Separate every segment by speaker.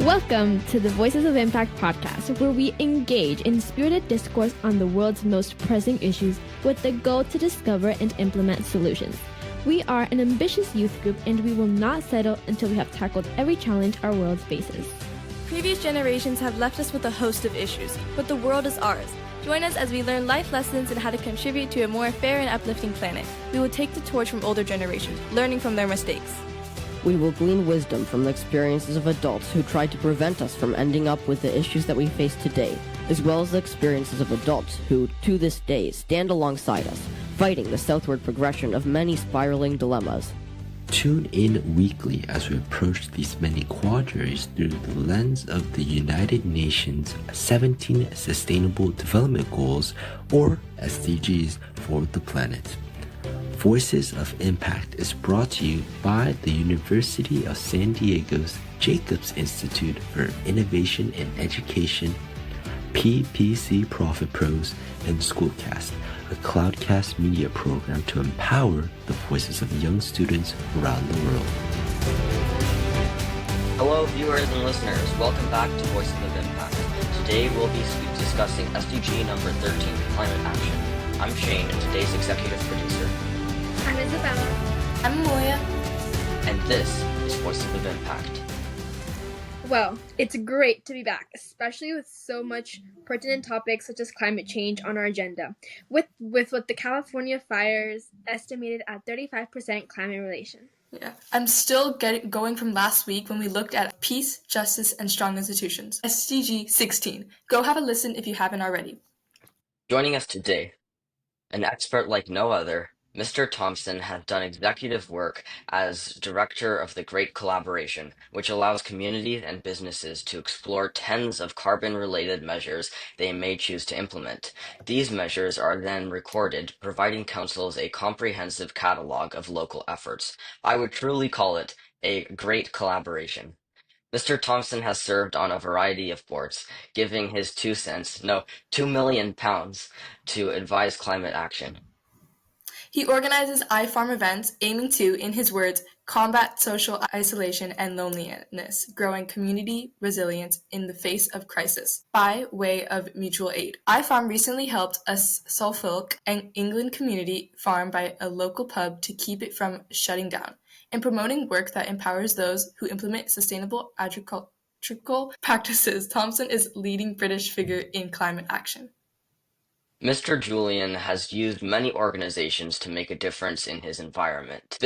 Speaker 1: Welcome to the Voices of Impact podcast, where we engage in spirited discourse on the world's most pressing issues with the goal to discover and implement solutions. We are an ambitious youth group, and we will not settle until we have tackled every challenge our world faces.
Speaker 2: Previous generations have left us with a host of issues, but the world is ours. Join us as we learn life lessons and how to contribute to a more fair and uplifting planet. We will take the torch from older generations, learning from their mistakes.
Speaker 3: We will glean wisdom from the experiences of adults who tried to prevent us from ending up with the issues that we face today, as well as the experiences of adults who, to this day, stand alongside us, fighting the southward progression of many spiraling dilemmas.
Speaker 4: Tune in weekly as we approach these many quadrants through the lens of the United Nations 17 Sustainable Development Goals, or SDGs, for the planet. Voices of Impact is brought to you by the University of San Diego's Jacobs Institute for Innovation and Education, PPC Profit Pros, and SchoolCAST, a Cloudcast Media program to empower the voices of young students around the world.
Speaker 5: Hello viewers and listeners, welcome back to Voices of Impact. Today we'll be discussing SDG number 13, Climate Action. I'm Shane, and today's executive producer.
Speaker 1: I'm Isabella.
Speaker 2: I'm Amulya.
Speaker 5: And this is Voices of Impact.
Speaker 1: Well, it's great to be back, especially with so much pertinent topics such as climate change on our agenda, with what the California fires estimated at 35% climate relation.
Speaker 2: Yeah, I'm still going from last week when we looked at peace, justice, and strong institutions. SDG 16. Go have a listen if you haven't already.
Speaker 5: Joining us today, an expert like no other, Mr. Thompson has done executive work as director of the Great Collaboration, which allows communities and businesses to explore tens of carbon-related measures they may choose to implement. These measures are then recorded, providing councils a comprehensive catalog of local efforts. I would truly call it a great collaboration. Mr. Thompson has served on a variety of boards, giving his £2 million to advise climate action.
Speaker 2: He organizes iFarm events aiming to, in his words, combat social isolation and loneliness, growing community resilience in the face of crisis by way of mutual aid. iFarm recently helped a Suffolk, England community farm by a local pub to keep it from shutting down, and promoting work that empowers those who implement sustainable agricultural practices. Thompson is leading British figure in climate action.
Speaker 5: Mr. Julian has used many organizations to make a difference in his environment.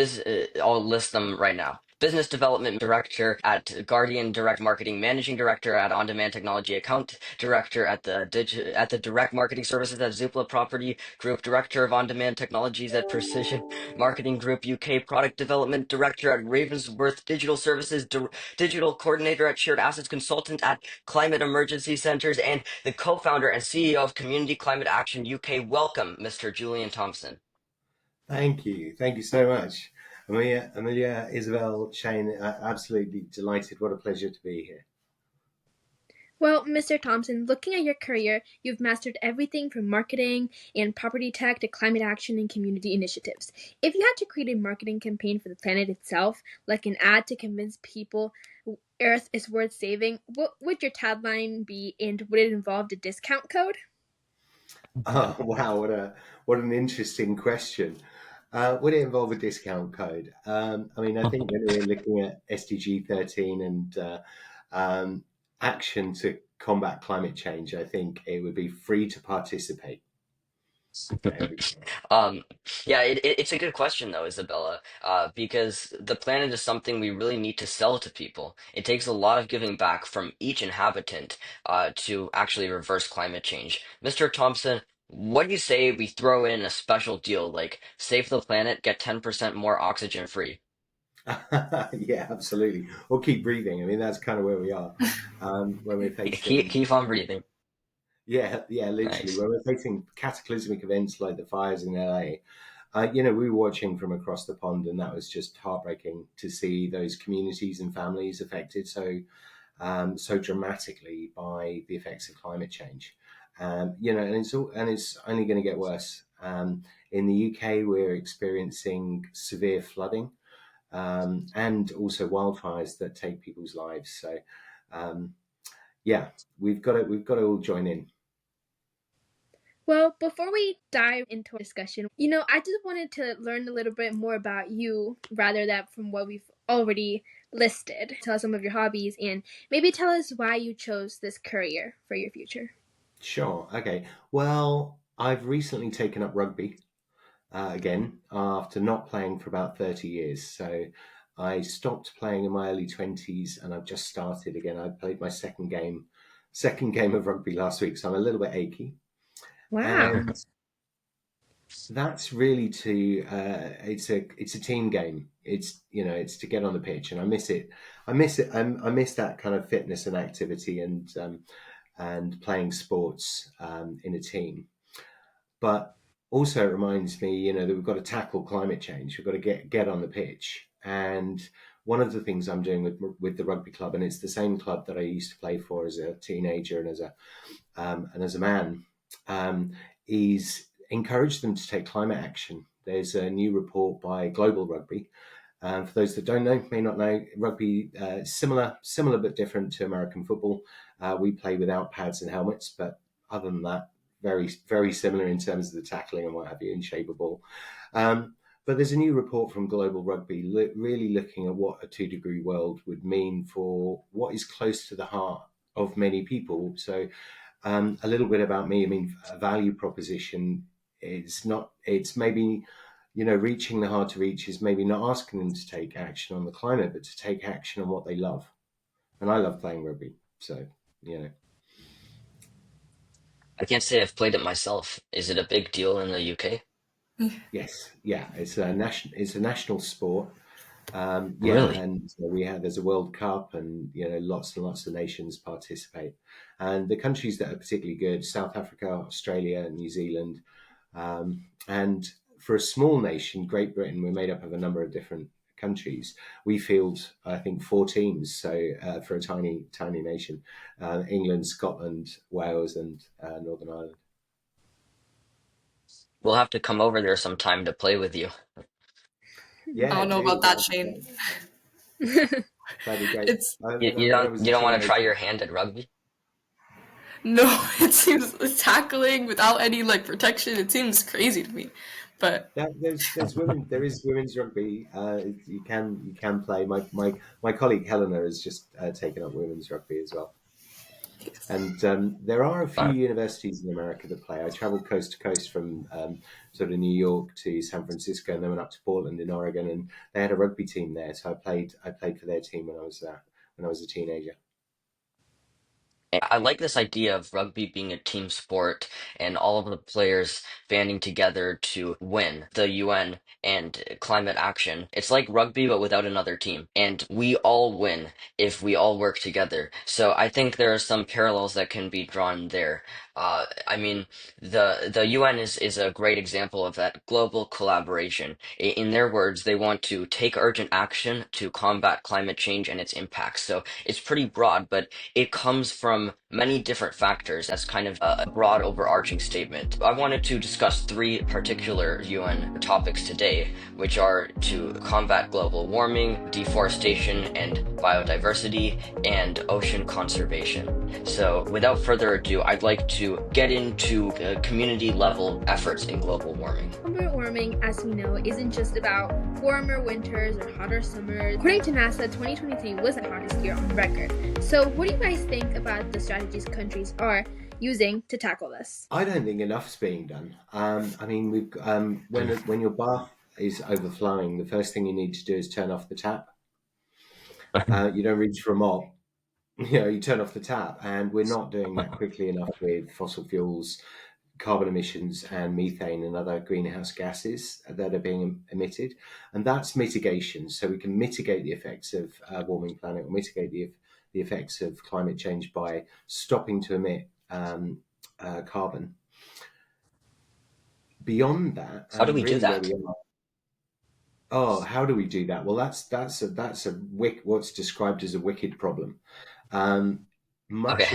Speaker 5: I'll list them right now. Business Development Director at Guardian Direct Marketing, Managing Director at On Demand Technology, Account Director at the Direct Marketing Services at Zoopla Property Group, Director of On Demand Technologies at Precision Marketing Group UK, Product Development Director at Ravensworth Digital Services, Digital Coordinator at Shared Assets Consultant at Climate Emergency Centres, and the co-founder and CEO of Community Climate Action UK. Welcome, Mr. Julian Thompson.
Speaker 6: Thank you so much. Amulya, Isabella, Shane, absolutely delighted. What a pleasure to be here.
Speaker 1: Well, Mr. Thompson, looking at your career, you've mastered everything from marketing and property tech to climate action and community initiatives. If you had to create a marketing campaign for the planet itself, like an ad to convince people Earth is worth saving, what would your tagline be, and would it involve a discount code?
Speaker 6: Oh, wow, what an interesting question. Would it involve a discount code? I think when we're looking at SDG 13 and action to combat climate change, I think it would be free to participate.
Speaker 5: It's a good question though, Isabella, because the planet is something we really need to sell to people. It takes a lot of giving back from each inhabitant to actually reverse climate change. Mr. Thompson, what do you say we throw in a special deal like save the planet, get 10% more oxygen free?
Speaker 6: Yeah, absolutely. Or keep breathing. I mean, that's kind of where we are when we're facing.
Speaker 5: Keep on breathing.
Speaker 6: Yeah, literally.
Speaker 5: Nice.
Speaker 6: When we're facing cataclysmic events like the fires in LA, we were watching from across the pond, and that was just heartbreaking to see those communities and families affected so dramatically by the effects of climate change. And it's only going to get worse. In the UK, we're experiencing severe flooding and also wildfires that take people's lives. So yeah, we've got to all join in.
Speaker 1: Well, before we dive into our discussion, I just wanted to learn a little bit more about you rather than from what we've already listed. Tell us some of your hobbies and maybe tell us why you chose this career for your future.
Speaker 6: Sure. Okay. Well, I've recently taken up rugby again after not playing for about 30 years. So I stopped playing in my early 20s and I've just started again. I played my second game of rugby last week, so I'm a little bit achy.
Speaker 1: Wow.
Speaker 6: And that's really it's a team game. It's to get on the pitch, and I miss it. I miss that kind of fitness and activity and playing sports in a team. But also it reminds me, that we've got to tackle climate change. We've got to get on the pitch. And one of the things I'm doing with the rugby club, and it's the same club that I used to play for as a teenager and as a man, is encourage them to take climate action. There's a new report by Global Rugby. For those that may not know, rugby similar but different to American football. We play without pads and helmets, but other than that, very, very similar in terms of the tackling and what have you, in shape of ball. But there's a new report from Global Rugby really looking at what a 2-degree world would mean for what is close to the heart of many people. So a little bit about me. I mean, a value proposition is not, it's maybe, reaching the hard to reach is maybe not asking them to take action on the climate, but to take action on what they love. And I love playing rugby. So,
Speaker 5: I can't say I've played it myself. Is it a big deal in the UK?
Speaker 6: Yes, yeah, it's a national sport.
Speaker 5: Really?
Speaker 6: And there's a World Cup, and lots and lots of nations participate. And the countries that are particularly good: South Africa, Australia, New Zealand, and for a small nation, Great Britain, we're made up of a number of different countries. We field, I think, 4 teams. So for a tiny nation, England, Scotland, Wales, and Northern Ireland.
Speaker 5: We'll have to come over there sometime to play with you.
Speaker 6: Yeah,
Speaker 2: I don't know about that, Shane.
Speaker 6: That'd be great.
Speaker 5: You don't want to try your hand at rugby?
Speaker 2: No, it seems tackling without any protection. It seems crazy to me. But
Speaker 6: there's women. There is women's rugby. You can play. My colleague Helena has just taken up women's rugby as well. And there are a few universities in America that play. I traveled coast to coast from sort of New York to San Francisco, and then went up to Portland in Oregon, and they had a rugby team there. So I played for their team when I was a teenager.
Speaker 5: I like this idea of rugby being a team sport and all of the players banding together to win the UN and climate action. It's like rugby, but without another team. And we all win if we all work together. So I think there are some parallels that can be drawn there. I mean, the UN is a great example of that global collaboration. In their words, they want to take urgent action to combat climate change and its impacts. So it's pretty broad, but it comes from many different factors. That's kind of a broad overarching statement. I wanted to discuss 3 particular UN topics today, which are to combat global warming, deforestation and biodiversity, and ocean conservation. So without further ado, I'd like to get into community level efforts in global warming.
Speaker 1: Global warming, as we know, isn't just about warmer winters or hotter summers. According to NASA, 2023 was the hottest year on record. So what do you guys think about the strategies countries are using to tackle this?
Speaker 6: I don't think enough's being done. I mean, we've when your bath is overflowing, the first thing you need to do is turn off the tap. You don't reach for a mop. You turn off the tap, and we're not doing that quickly enough with fossil fuels, carbon emissions, and methane and other greenhouse gases that are being emitted. And that's mitigation. So we can mitigate the effects of a warming planet, or mitigate the effects of climate change by stopping to emit carbon. Beyond that,
Speaker 5: how do we do that?
Speaker 6: How do we do that? Well, that's what's described as a wicked problem. Much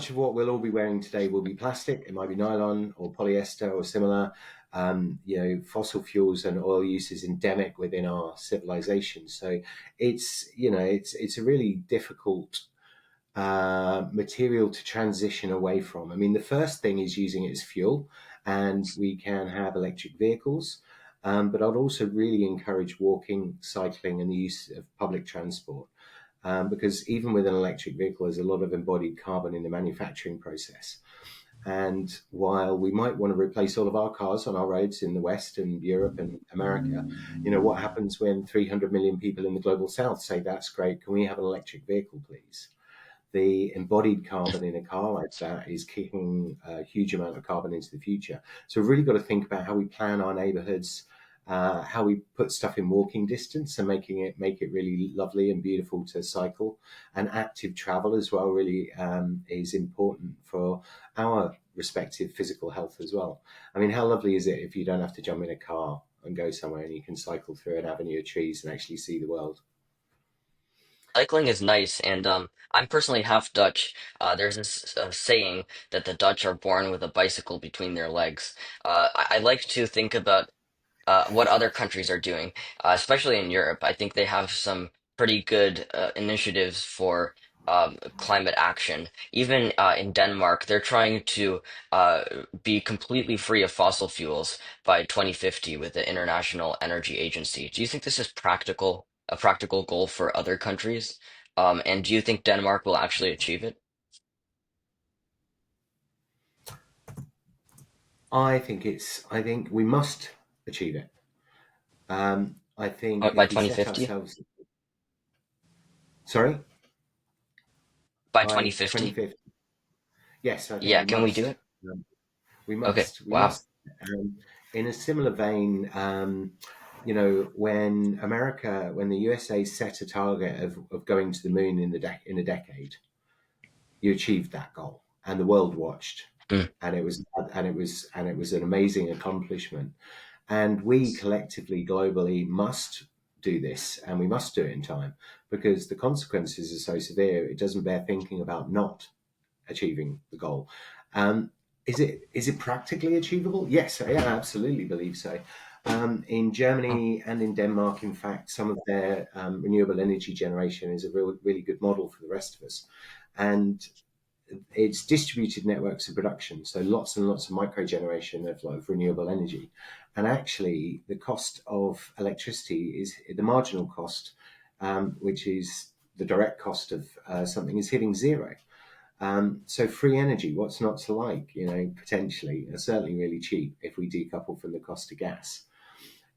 Speaker 6: of what we'll all be wearing today will be plastic. It might be nylon or polyester or similar. fossil fuels and oil use is endemic within our civilization. So it's a really difficult material to transition away from. I mean, the first thing is using it as fuel, and we can have electric vehicles. But I'd also really encourage walking, cycling, and the use of public transport. Because even with an electric vehicle, there's a lot of embodied carbon in the manufacturing process. And while we might want to replace all of our cars on our roads in the West and Europe and America, what happens when 300 million people in the global South say, that's great, can we have an electric vehicle, please? The embodied carbon in a car like that is kicking a huge amount of carbon into the future. So we've really got to think about how we plan our neighborhoods, how we put stuff in walking distance and make it really lovely and beautiful to cycle. And active travel as well really is important for our respective physical health as well. I mean, how lovely is it if you don't have to jump in a car and go somewhere and you can cycle through an avenue of trees and actually see the world?
Speaker 5: Cycling is nice, and I'm personally half Dutch. There's this saying that the Dutch are born with a bicycle between their legs. I like to think about what other countries are doing, especially in Europe. I think they have some pretty good initiatives for climate action. Even in Denmark, they're trying to uh, be completely free of fossil fuels by 2050 with the International Energy Agency. Do you think this is a practical goal for other countries? And do you think Denmark will actually achieve it?
Speaker 6: I think we must achieve it. I think
Speaker 5: By
Speaker 6: if we set
Speaker 5: 2050?
Speaker 6: ourselves, sorry,
Speaker 5: By
Speaker 6: by
Speaker 5: 2050?
Speaker 6: 2050, yes, I think
Speaker 5: Yeah,
Speaker 6: we
Speaker 5: can we do
Speaker 6: must.
Speaker 5: it?
Speaker 6: Um, we
Speaker 5: Okay,
Speaker 6: must. We
Speaker 5: wow.
Speaker 6: must. In a similar vein, when the USA set a target of going to the moon in a decade, you achieved that goal, and the world watched,
Speaker 5: Mm.
Speaker 6: and it was an amazing accomplishment. And we collectively, globally, must do this, and we must do it in time because the consequences are so severe. It doesn't bear thinking about not achieving the goal. Um, is it practically achievable? Yes, I absolutely believe so. In
Speaker 5: Oh,
Speaker 6: Germany and in Denmark, in fact, some of their renewable energy generation is a really good model for the rest of us. And it's distributed networks of production, so lots and lots of micro generation of renewable energy. And actually, the cost of electricity is the marginal cost, which is the direct cost of something, is hitting zero. So free energy, what's not to like? Potentially, certainly really cheap if we decouple from the cost of gas.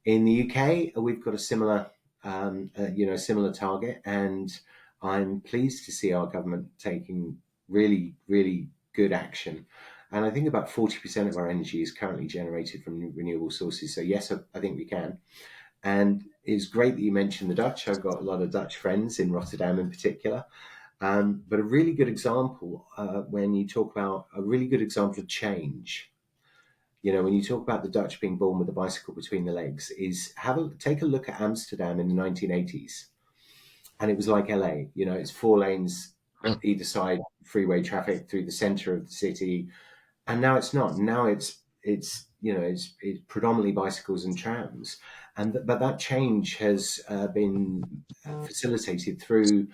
Speaker 6: In the UK, we've got a similar target, and I'm pleased to see our government taking really, really good action. And I think about 40% of our energy is currently generated from renewable sources. So yes, I think we can. And it's great that you mentioned the Dutch. I've got a lot of Dutch friends in Rotterdam in particular. But a really good example, when you talk about a really good example of change, when you talk about the Dutch being born with a bicycle between the legs, is take a look at Amsterdam in the 1980s, and it was like LA. It's four lanes
Speaker 5: really?
Speaker 6: either side, freeway traffic through the center of the city, and now it's not. Now it's predominantly bicycles and trams, but that change has been facilitated through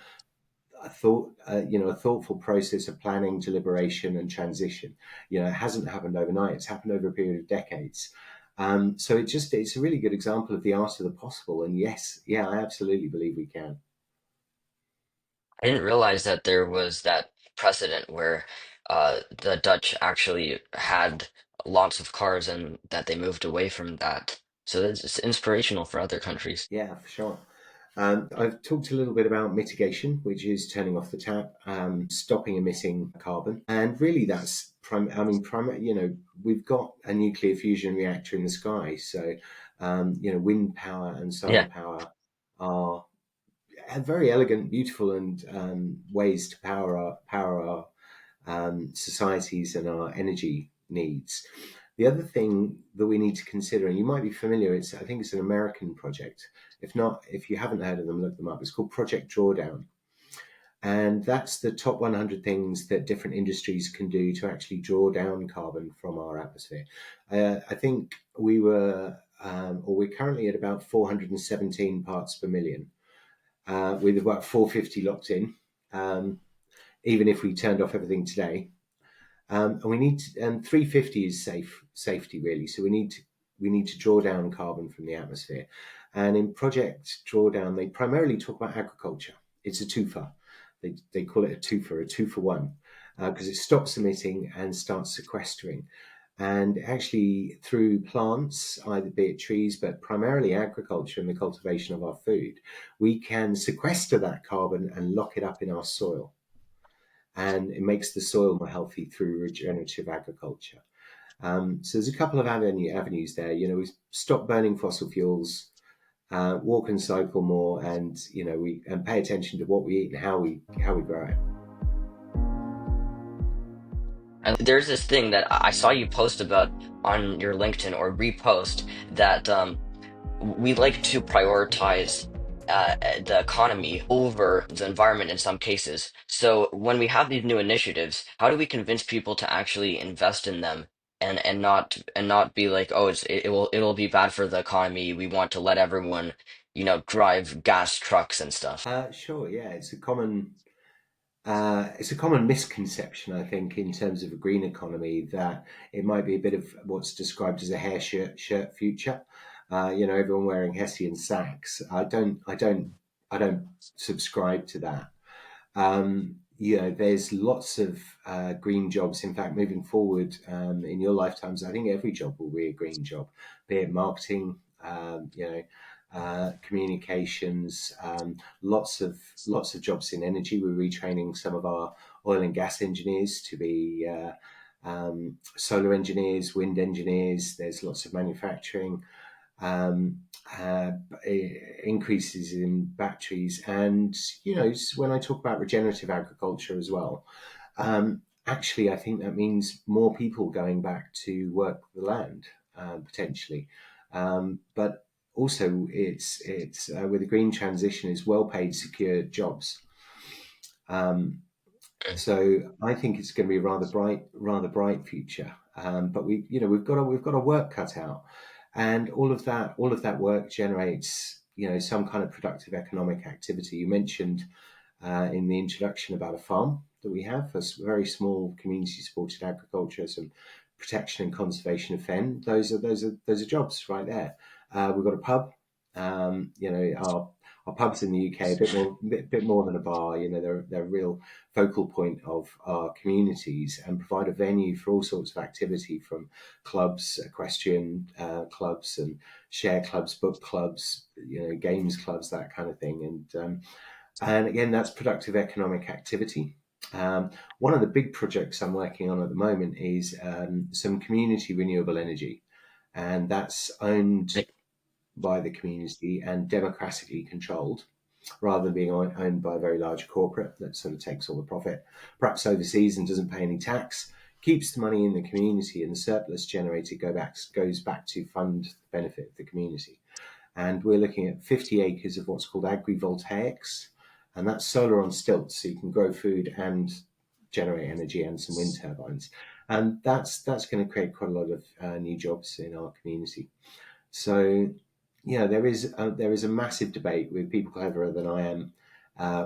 Speaker 6: a thoughtful process of planning, deliberation, and transition. It hasn't happened overnight. It's happened over a period of decades. So it's a really good example of the art of the possible. And yes, yeah, I absolutely believe we can.
Speaker 5: I didn't realize that there was that precedent where the Dutch actually had lots of cars and that they moved away from that. So it's inspirational for other countries.
Speaker 6: Yeah, for sure. I've talked a little bit about mitigation, which is turning off the tap, stopping emitting carbon, and really that's we've got a nuclear fusion reactor in the sky, so wind power and solar
Speaker 5: Yeah,
Speaker 6: power are very elegant, beautiful, and ways to power our societies and our energy needs. The other thing that we need to consider, and you might be familiar, I think it's an American project. If not, if you haven't heard of them, look them up. It's called Project Drawdown. And that's the top 100 things that different industries can do to actually draw down carbon from our atmosphere. I think we're currently at about 417 parts per million, with about 450 locked in, even if we turned off everything today. And 350 is safety really. So we need to draw down carbon from the atmosphere. And in Project Drawdown, they primarily talk about agriculture. It's a twofer. They call it a two for one, because it stops emitting and starts sequestering. And actually, through plants, either be it trees, but primarily agriculture and the cultivation of our food, we can sequester that carbon and lock it up in our soil. And it makes the soil more healthy through regenerative agriculture. So there's a couple of avenues there. We stop burning fossil fuels, walk and cycle more, and we pay attention to what we eat and how we grow it.
Speaker 5: And there's this thing that I saw you post about on your LinkedIn or repost that we like to prioritize the economy over the environment in some cases. So when we have these new initiatives, how do we convince people to actually invest in them and not be like, oh, it'll be bad for the economy. We want to let everyone, drive gas trucks and stuff.
Speaker 6: Sure, yeah, it's a common misconception, I think, in terms of a green economy, that it might be a bit of what's described as a hair shirt future. Everyone wearing Hessian sacks. I don't subscribe to that. There's lots of green jobs. In fact, moving forward in your lifetimes, I think every job will be a green job, be it marketing, communications, lots of jobs in energy. We're retraining some of our oil and gas engineers to be solar engineers, wind engineers. There's lots of manufacturing, increases in batteries, and when I talk about regenerative agriculture as well, actually I think that means more people going back to work the land, potentially, but also it's with the green transition is well-paid, secure jobs. So I think it's going to be a rather bright future. But we've got a work cut out, and all of that work generates some kind of productive economic activity. You mentioned in the introduction about a farm that we have, a very small community-supported agriculture, some protection and conservation of fen. Those are jobs right there. We've got a pub. Our pubs in the UK are a bit more than a bar. They're a real focal point of our communities and provide a venue for all sorts of activity, from clubs, equestrian clubs, and share clubs, book clubs, games clubs, that kind of thing. And again, that's productive economic activity. One of the big projects I'm working on at the moment is some community renewable energy, and that's owned by the community and democratically controlled, rather than being owned by a very large corporate that sort of takes all the profit, perhaps overseas, and doesn't pay any tax, keeps the money in the community, and the surplus generated goes back to fund the benefit of the community. And we're looking at 50 acres of what's called agrivoltaics, and that's solar on stilts, so you can grow food and generate energy, and some wind turbines. And that's going to create quite a lot of new jobs in our community. So there is a massive debate with people cleverer than I am,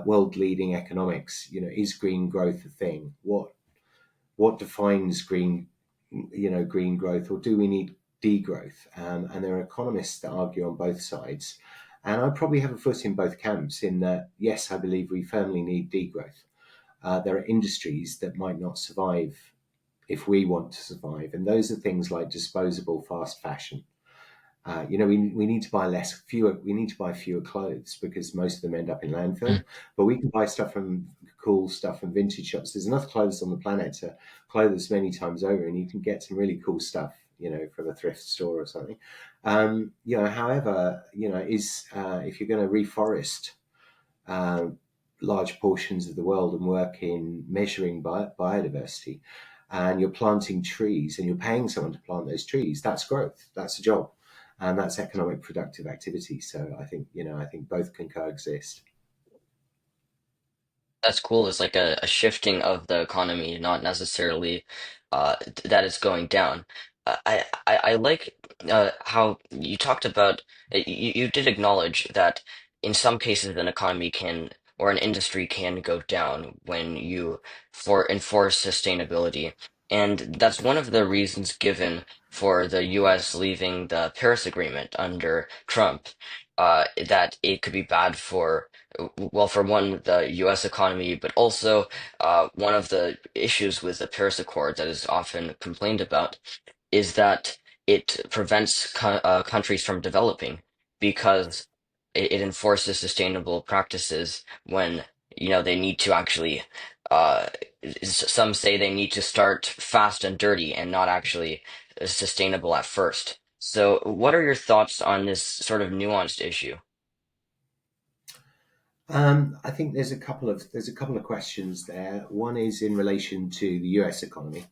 Speaker 6: world-leading economics. Is green growth a thing? What defines green growth, or do we need degrowth? And there are economists that argue on both sides, and I probably have a foot in both camps, in that, yes, I believe we firmly need degrowth. There are industries that might not survive if we want to survive, and those are things like disposable fast fashion. We need to buy fewer clothes, because most of them end up in landfill. But we can buy cool stuff from vintage shops. There's enough clothes on the planet to clothe us many times over, and you can get some really cool stuff, from a thrift store or something. However, if you're going to reforest large portions of the world and work in measuring biodiversity, and you're planting trees and you're paying someone to plant those trees, that's growth. That's a job. And that's economic productive activity. So I think both can coexist.
Speaker 5: that's cool is like a shifting of the economy, not necessarily that it's going down. I like how you talked about you did acknowledge that in some cases an economy can or an industry can go down when you for enforce sustainability. And that's one of the reasons given for the US leaving the Paris Agreement under Trump, that it could be bad for well, for one, the U.S. economy, but also one of the issues with the Paris Accord that is often complained about is that it prevents countries from developing because it enforces sustainable practices when, you know, they need to actually, uh, some say they need to start fast and dirty and not actually sustainable at first. So, what are your thoughts on this sort of nuanced issue?
Speaker 6: I think there's a couple of questions there. One is in relation to the U.S. economy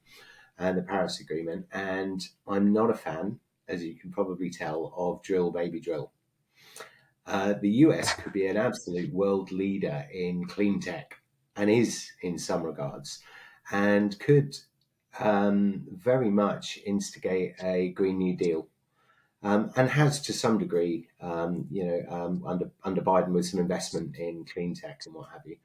Speaker 6: and the Paris Agreement, and I'm not a fan, as you can probably tell, of drill baby drill. The US could be an absolute world leader in clean tech, and is in some regards, and could very much instigate a Green New Deal, and has to some degree, under Biden with some investment in clean tech and what have you.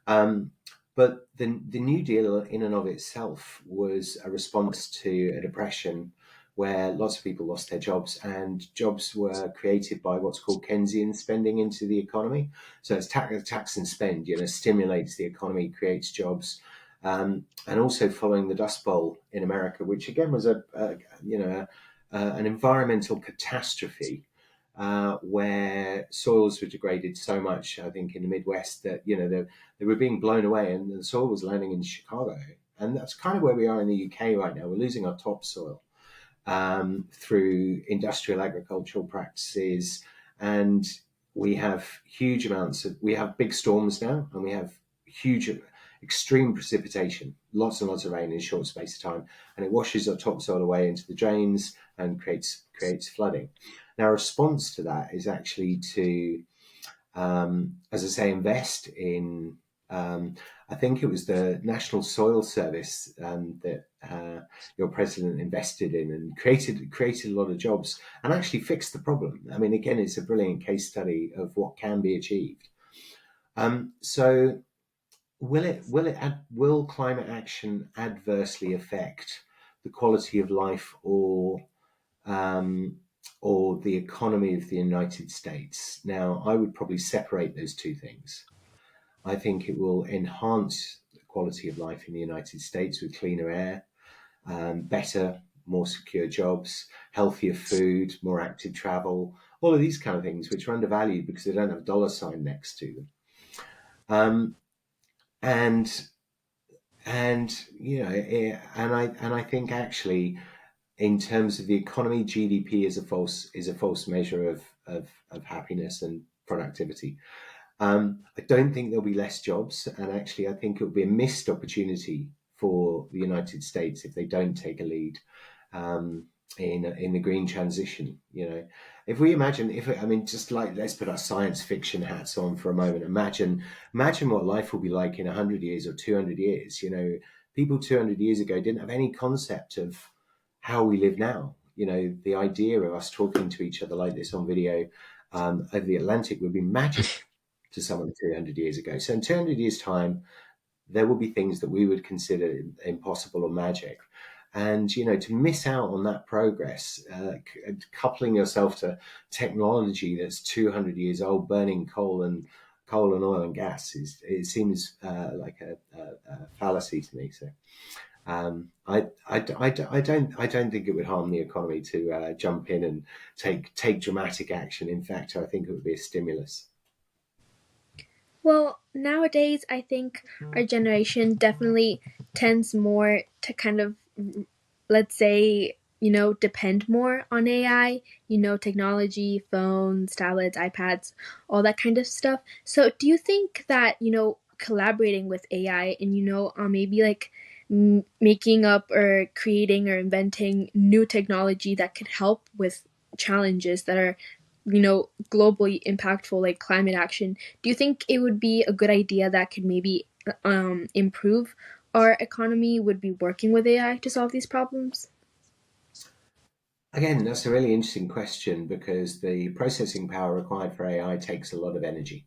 Speaker 6: Um, but the New Deal in and of itself was a response to a depression where lots of people lost their jobs, and jobs were created by what's called Keynesian spending into the economy. So it's tax and spend, stimulates the economy, creates jobs. And also following the Dust Bowl in America, which again was an environmental catastrophe, where soils were degraded so much, I think, in the Midwest that they were being blown away, and the soil was landing in Chicago. And that's kind of where we are in the UK right now. We're losing our topsoil through industrial agricultural practices, and we have we have big storms now, and we have huge, extreme precipitation, lots and lots of rain in a short space of time, and it washes our topsoil away into the drains and creates flooding. Now, a response to that is actually to, as I say, invest in. I think it was the National Soil Service that your president invested in and created a lot of jobs and actually fixed the problem. I mean, again, it's a brilliant case study of what can be achieved. So, will climate action adversely affect the quality of life or the economy of the United States? Now, I would probably separate those two things. I think it will enhance the quality of life in the United States with cleaner air, better, more secure jobs, healthier food, more active travel, all of these kind of things, which are undervalued because they don't have a dollar sign next to them. And I think actually, in terms of the economy, GDP is a false measure of happiness and productivity. I don't think there'll be less jobs, and actually, I think it will be a missed opportunity for the United States if they don't take a lead in the green transition. If we imagine, just like, let's put our science fiction hats on for a moment. Imagine what life will be like in 100 years or 200 years. People 200 years ago didn't have any concept of how we live now. The idea of us talking to each other like this on video over the Atlantic would be magic to someone 200 years ago. So in 200 years' time, there will be things that we would consider impossible or magic. And, to miss out on that progress, coupling yourself to technology that's 200 years old, burning coal and oil and gas, it seems like a fallacy to me. So I don't think it would harm the economy to jump in and take dramatic action. In fact, I think it would be a stimulus.
Speaker 1: Well, nowadays, I think our generation definitely tends more to kind of, let's say, depend more on AI, technology, phones, tablets, iPads, all that kind of stuff. So do you think that, collaborating with AI and, maybe like making up or creating or inventing new technology that could help with challenges that are globally impactful, like climate action, do you think it would be a good idea that could maybe improve our economy would be working with AI to solve these problems?
Speaker 6: Again, that's a really interesting question because the processing power required for AI takes a lot of energy.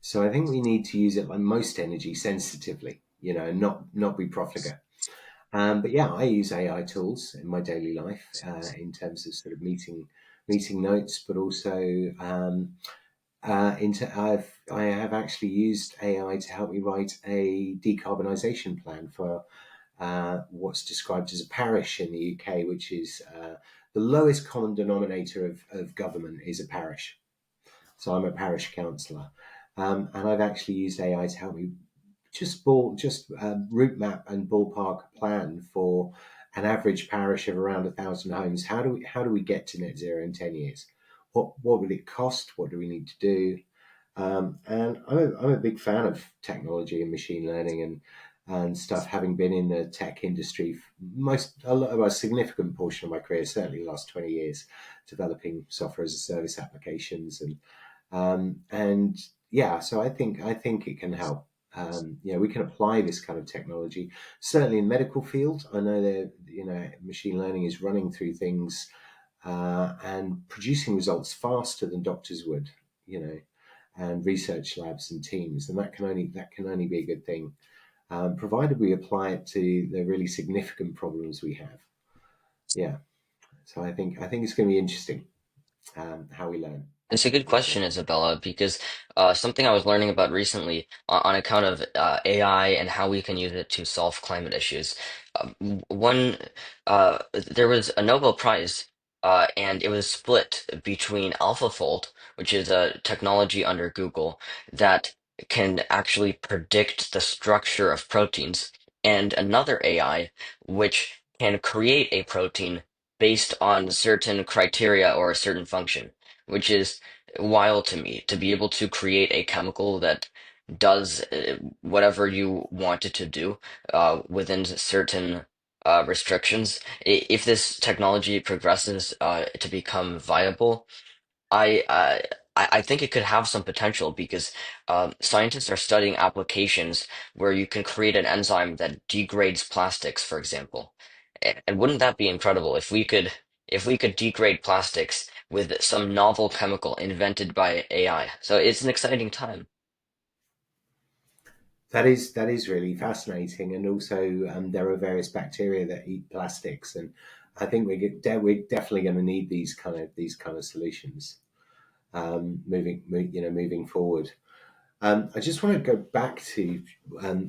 Speaker 6: So I think we need to use it like most energy sensitively, not be profligate. But yeah, I use AI tools in my daily life in terms of sort of meeting notes, but also I have actually used AI to help me write a decarbonisation plan for what's described as a parish in the UK, which is the lowest common denominator of government is a parish. So I'm a parish councillor, and I've actually used AI to help me just route map and ballpark plan for an average parish of around 1,000 homes. How do we get to net zero in 10 years? What will it cost? What do we need to do? And I'm a big fan of technology and machine learning and stuff, having been in the tech industry a significant portion of my career, certainly the last 20 years, developing software as a service applications and yeah, so I think it can help. We can apply this kind of technology certainly in medical field. I know that machine learning is running through things and producing results faster than doctors would, and research labs and teams, and that can only be a good thing, provided we apply it to the really significant problems we have. Yeah, so I think it's going to be interesting how we learn.
Speaker 5: It's a good question, Isabella, because something I was learning about recently on account of AI and how we can use it to solve climate issues. There was a Nobel Prize, and it was split between AlphaFold, which is a technology under Google that can actually predict the structure of proteins, and another AI which can create a protein based on certain criteria or a certain function, which is wild to me to be able to create a chemical that does whatever you want it to do within certain restrictions. If this technology progresses to become viable, I uh, I think it could have some potential because scientists are studying applications where you can create an enzyme that degrades plastics, for example. And wouldn't that be incredible if we could degrade plastics with some novel chemical invented by AI? So it's an exciting time.
Speaker 6: That is really fascinating, and also there are various bacteria that eat plastics, and I think we're definitely going to need these kind of solutions moving forward. I just want to go back to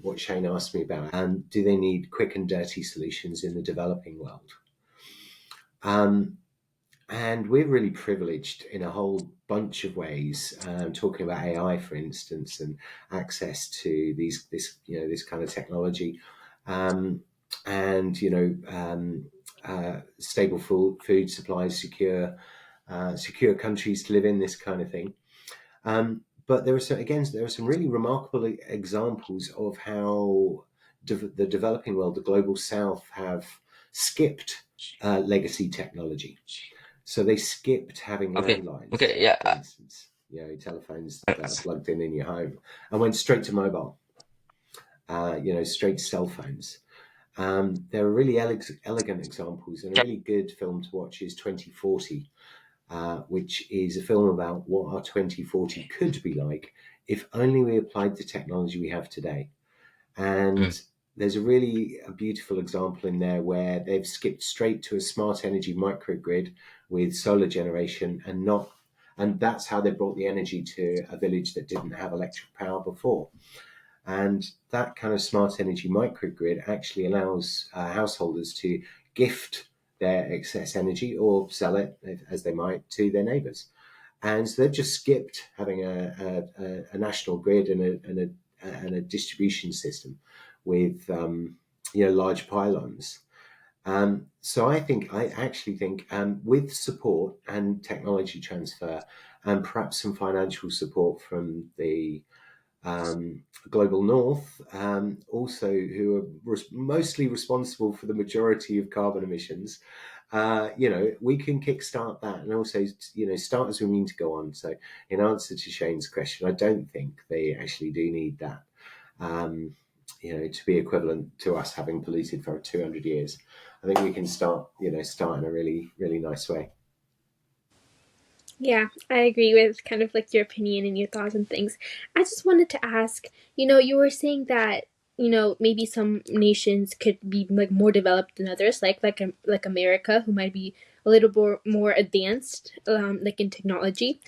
Speaker 6: what Shane asked me about. Do they need quick and dirty solutions in the developing world? And we're really privileged in a whole bunch of ways. Talking about AI, for instance, and access to this kind of technology, um, and stable food supplies, secure countries to live in, this kind of thing. But there are some really remarkable examples of how the developing world, the global south, have skipped legacy technology. So they skipped having
Speaker 5: Okay,
Speaker 6: landlines,
Speaker 5: okay, yeah.
Speaker 6: for instance, telephones that are plugged in your home, and went straight to mobile, straight to cell phones. There are really elegant examples, and a really good film to watch is 2040, which is a film about what our 2040 could be like if only we applied the technology we have today.
Speaker 5: Mm.
Speaker 6: And there's a beautiful example in there where they've skipped straight to a smart energy microgrid with solar generation, and that's how they brought the energy to a village that didn't have electric power before. And that kind of smart energy microgrid actually allows householders to gift their excess energy or sell it, as they might, to their neighbours. And so they've just skipped having a national grid and a distribution system with large pylons. So I actually think with support and technology transfer and perhaps some financial support from the global north, also who are mostly responsible for the majority of carbon emissions, we can kickstart that, and also, start as we mean to go on. So in answer to Shane's question, I don't think they actually do need that. to be equivalent to us having polluted for 200 years. I think we can start in a really, really nice way.
Speaker 1: Yeah, I agree with kind of like your opinion and your thoughts and things. I just wanted to ask, you were saying that, maybe some nations could be like more developed than others, like America, who might be a little more advanced, like in technology.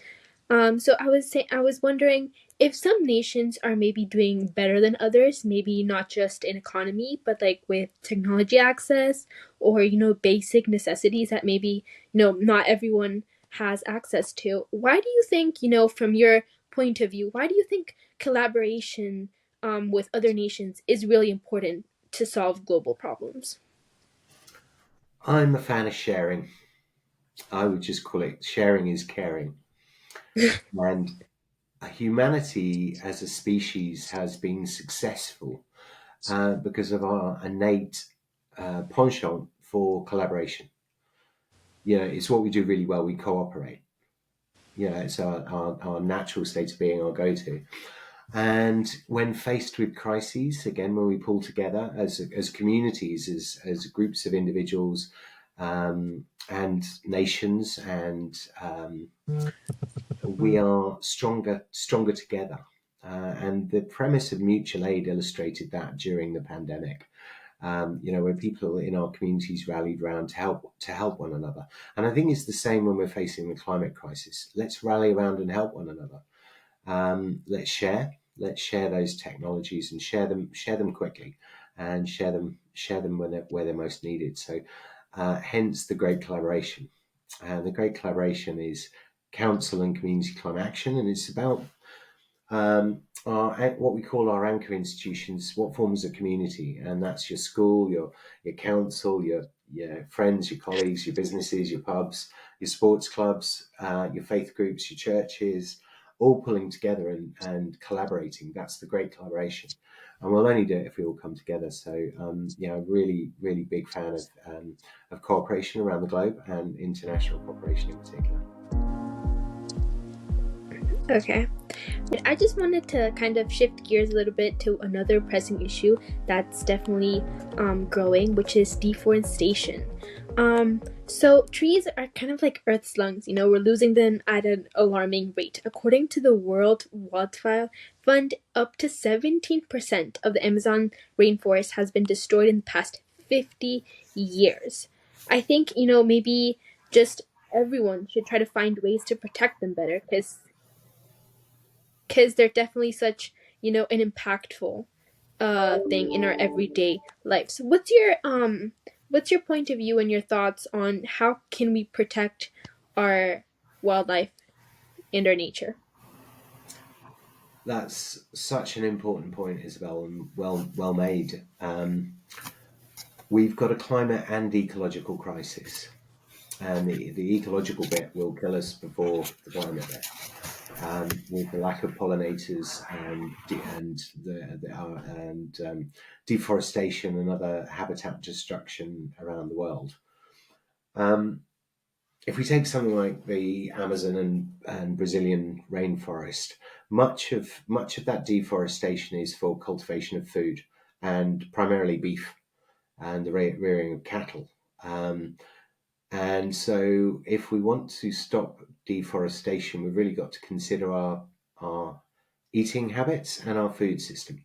Speaker 1: So I was wondering if some nations are maybe doing better than others, maybe not just in economy, but like with technology access or basic necessities that maybe not everyone has access to. Why do you think from your point of view, why do you think collaboration with other nations is really important to solve global problems?
Speaker 6: I'm a fan of sharing. I would just call it sharing is caring. And humanity as a species has been successful because of our innate penchant for collaboration. It's what we do really well. We cooperate. It's our natural state of being, our go-to. And when faced with crises, again, when we pull together as communities, as groups of individuals and nations, and we are stronger together. And the premise of mutual aid illustrated that during the pandemic. Where people in our communities rallied around to help one another. And I think it's the same when we're facing the climate crisis. Let's rally around and help one another. Let's share those technologies and share them quickly, and share them where they're most needed. So, hence the great collaboration. And the great collaboration is council and community climate action, and it's about what we call our anchor institutions, what forms a community, and that's your school, your council, your friends, your colleagues, your businesses, your pubs, your sports clubs, your faith groups, your churches, all pulling together and collaborating. That's the great collaboration, and we'll only do it if we all come together. So, really, really big fan of cooperation around the globe, and international cooperation in particular.
Speaker 1: Okay. I just wanted to kind of shift gears a little bit to another pressing issue that's definitely growing, which is deforestation. So trees are kind of like Earth's lungs. We're losing them at an alarming rate. According to the World Wildfire Fund, up to 17% of the Amazon rainforest has been destroyed in the past 50 years. I think, maybe just everyone should try to find ways to protect them better, because they're definitely such an impactful thing in our everyday life. So what's your point of view and your thoughts on how can we protect our wildlife and our nature?
Speaker 6: That's such an important point, Isabel, and well made. We've got a climate and ecological crisis, and the ecological bit will kill us before the climate bit. With the lack of pollinators and deforestation and other habitat destruction around the world. If we take something like the Amazon and Brazilian rainforest, much of that deforestation is for cultivation of food, and primarily beef and the rearing of cattle. And so if we want to stop deforestation, we've really got to consider our eating habits and our food system.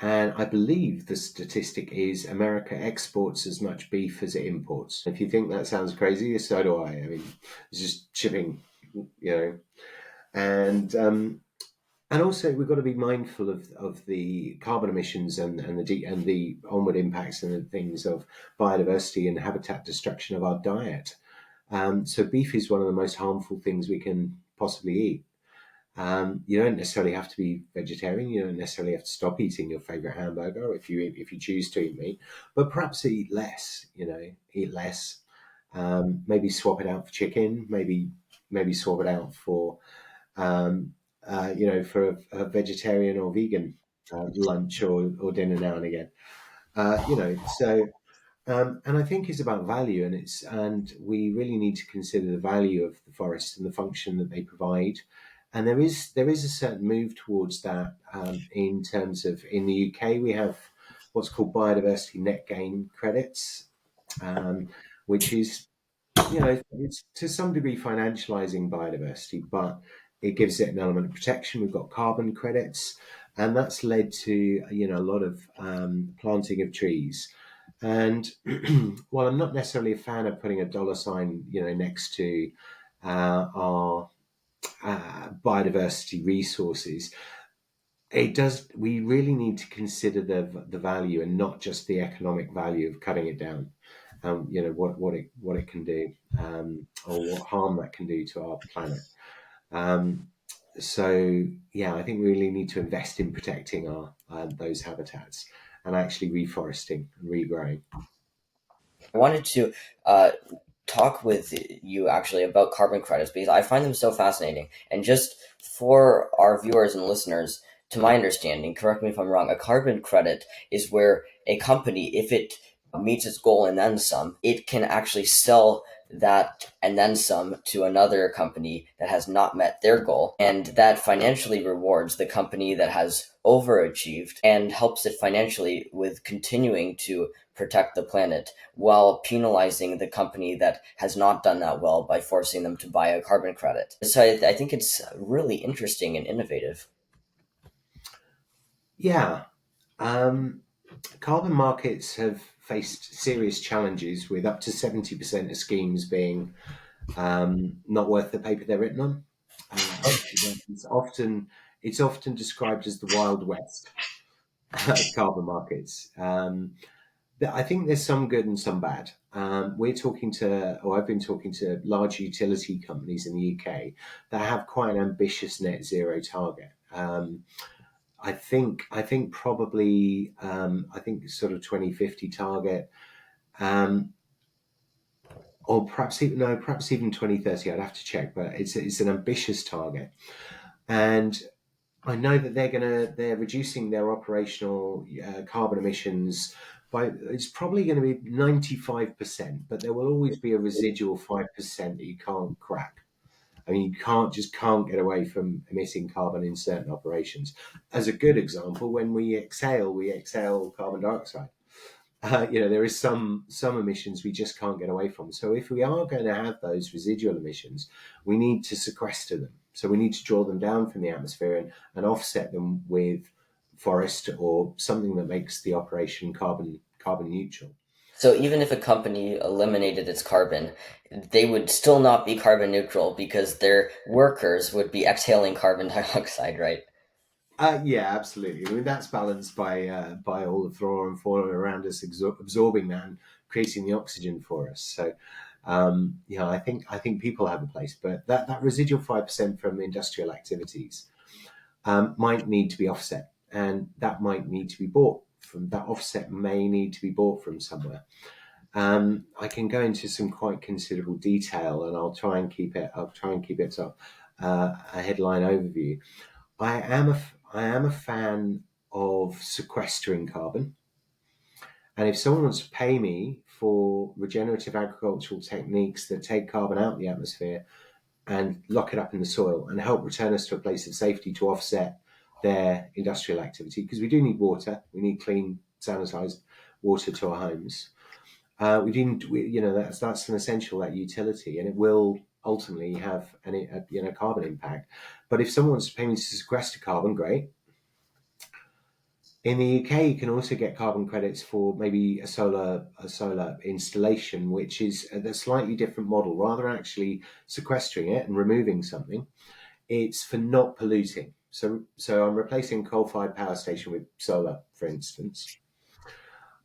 Speaker 6: And I believe the statistic is America exports as much beef as it imports. If you think that sounds crazy, so do I. I mean, it's just shipping, and also we've got to be mindful of the carbon emissions and the onward impacts and the things of biodiversity and habitat destruction of our diet. So beef is one of the most harmful things we can possibly eat. You don't necessarily have to be vegetarian. You don't necessarily have to stop eating your favorite hamburger if you choose to eat meat, but perhaps eat less. Eat less. Maybe swap it out for chicken. Maybe swap it out for for a vegetarian or vegan lunch or dinner now and again. So. And I think it's about value, and we really need to consider the value of the forests and the function that they provide, And there is a certain move towards that in terms of, in the UK, we have what's called biodiversity net gain credits, which is, it's to some degree financializing biodiversity, but it gives it an element of protection. We've got carbon credits, and that's led to, a lot of planting of trees. And while I'm not necessarily a fan of putting a dollar sign, next to our biodiversity resources, we really need to consider the value and not just the economic value of cutting it down. What it can do, or what harm that can do to our planet. So yeah, I think we really need to invest in protecting our those habitats and actually reforesting and regrowing.
Speaker 5: I wanted to talk with you actually about carbon credits because I find them so fascinating. And just for our viewers and listeners, to my understanding, correct me if I'm wrong, a carbon credit is where a company, if it meets its goal and then some, it can actually sell that and then some to another company that has not met their goal. And that financially rewards the company that has overachieved and helps it financially with continuing to protect the planet while penalizing the company that has not done that well by forcing them to buy a carbon credit. So I think it's really interesting and innovative.
Speaker 6: Yeah. Carbon markets have faced serious challenges, with up to 70% of schemes being not worth the paper they're written on. It's often described as the Wild West of carbon markets. I think there's some good and some bad. I've been talking to large utility companies in the UK that have quite an ambitious net zero target. I think probably sort of 2050 target, or perhaps even 2030. I'd have to check, but it's an ambitious target, and I know that they're reducing their operational carbon emissions by, it's probably going to be 95%, but there will always be a residual 5% that you can't crack. I mean, you can't get away from emitting carbon in certain operations. As a good example, when we exhale carbon dioxide. There is some emissions we just can't get away from. So if we are going to have those residual emissions, we need to sequester them. So we need to draw them down from the atmosphere and offset them with forest or something that makes the operation carbon neutral.
Speaker 5: So even if a company eliminated its carbon, they would still not be carbon neutral because their workers would be exhaling carbon dioxide, right?
Speaker 6: Yeah, absolutely. I mean, that's balanced by all the flora and fauna around us absorbing that and creating the oxygen for us. So, I think people have a place, but that residual 5% from industrial activities might need to be offset, and that might need to be bought from. That offset may need to be bought from somewhere. I can go into some quite considerable detail, and I'll try and keep it to a headline overview. I am a fan of sequestering carbon. And if someone wants to pay me for regenerative agricultural techniques that take carbon out of the atmosphere and lock it up in the soil and help return us to a place of safety to offset their industrial activity, because we do need water, we need clean, sanitized water to our homes. That's an essential, that utility, and it will ultimately have a carbon impact. But if someone wants to pay me to sequester carbon, great. In the UK, you can also get carbon credits for maybe a solar installation, which is a slightly different model. Rather than actually sequestering it and removing something, it's for not polluting. So I'm replacing a coal-fired power station with solar, for instance.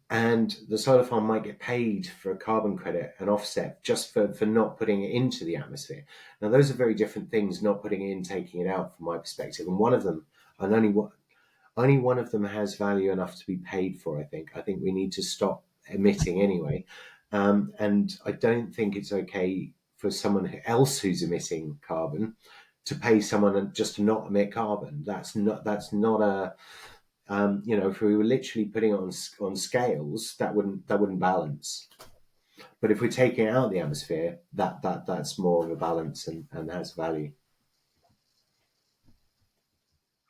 Speaker 6: And the solar farm might get paid for a carbon credit and offset just for not putting it into the atmosphere. Now, those are very different things, not putting it in, taking it out, from my perspective. And one of them, and only one of them has value enough to be paid for, I think. I think we need to stop emitting anyway. And I don't think it's okay for someone else who's emitting carbon to pay someone just to not emit carbon. That's not a... if we were literally putting it on scales, that wouldn't balance. But if we're taking it out of the atmosphere, that's more of a balance and has value.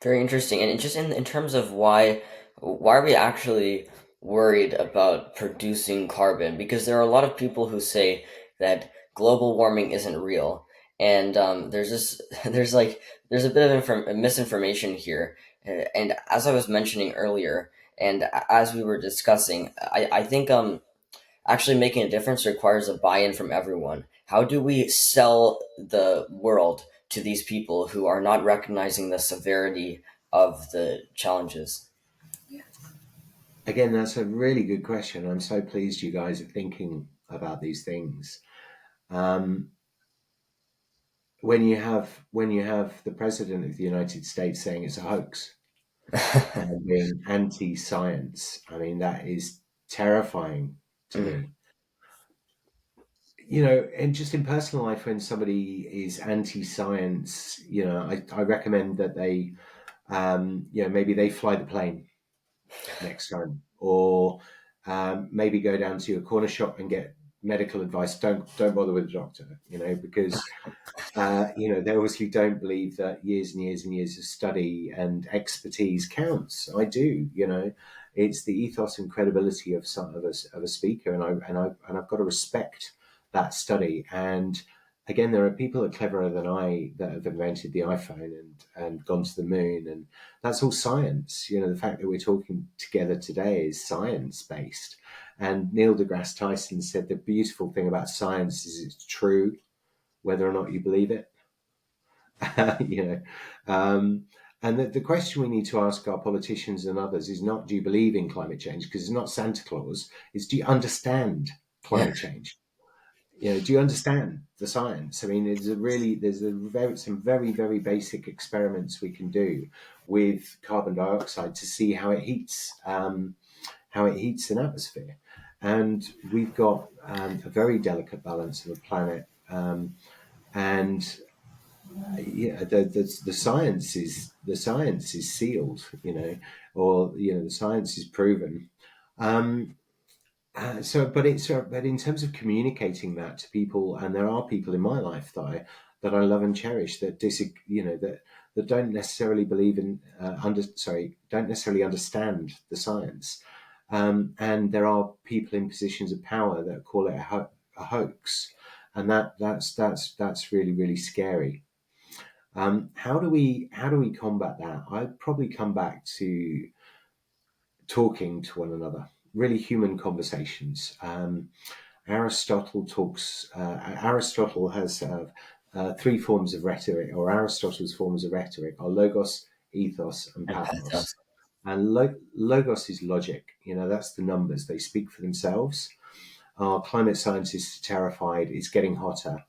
Speaker 5: Very interesting. And just in terms of why are we actually worried about producing carbon? Because there are a lot of people who say that global warming isn't real, and there's this there's a bit of misinformation here. And as I was mentioning earlier, and as we were discussing, I think actually making a difference requires a buy-in from everyone. How do we sell the world to these people who are not recognizing the severity of the challenges?
Speaker 6: Again, that's a really good question. I'm so pleased you guys are thinking about these things. Um, when you have the president of the United States saying it's a hoax and being anti-science, I mean that is terrifying to
Speaker 5: Mm.
Speaker 6: me. And just in personal life, when somebody is anti-science, I recommend that they, maybe they fly the plane next time, or maybe go down to a corner shop and get medical advice. Don't bother with a doctor, because they obviously don't believe that years and years and years of study and expertise counts. I do, it's the ethos and credibility of a speaker, and I've got to respect that study. And again, there are people that are cleverer than I that have invented the iPhone and gone to the moon, and that's all science. The fact that we're talking together today is science based. And Neil deGrasse Tyson said the beautiful thing about science is it's true whether or not you believe it. you know, um, and the question we need to ask our politicians and others is not, do you believe in climate change? Because it's not Santa Claus. It's, do you understand
Speaker 5: Yeah.
Speaker 6: climate change? Do you understand the science? I mean, some very, very basic experiments we can do with carbon dioxide to see how it heats an atmosphere. And we've got a very delicate balance of a planet, and the science is sealed, or the science is proven. Um, but in terms of communicating that to people, and there are people in my life that I love and cherish that that don't necessarily believe in don't necessarily understand the science, and there are people in positions of power that call it a hoax, and that's really, really scary. How do we combat that? I'd probably come back to talking to one another, really human conversations. Aristotle has three forms of rhetoric, or Aristotle's forms of rhetoric are logos, ethos, and
Speaker 5: And
Speaker 6: pathos.
Speaker 5: pathos.
Speaker 6: And logos is logic. That's the numbers; they speak for themselves. Our climate scientists are terrified. It's getting hotter.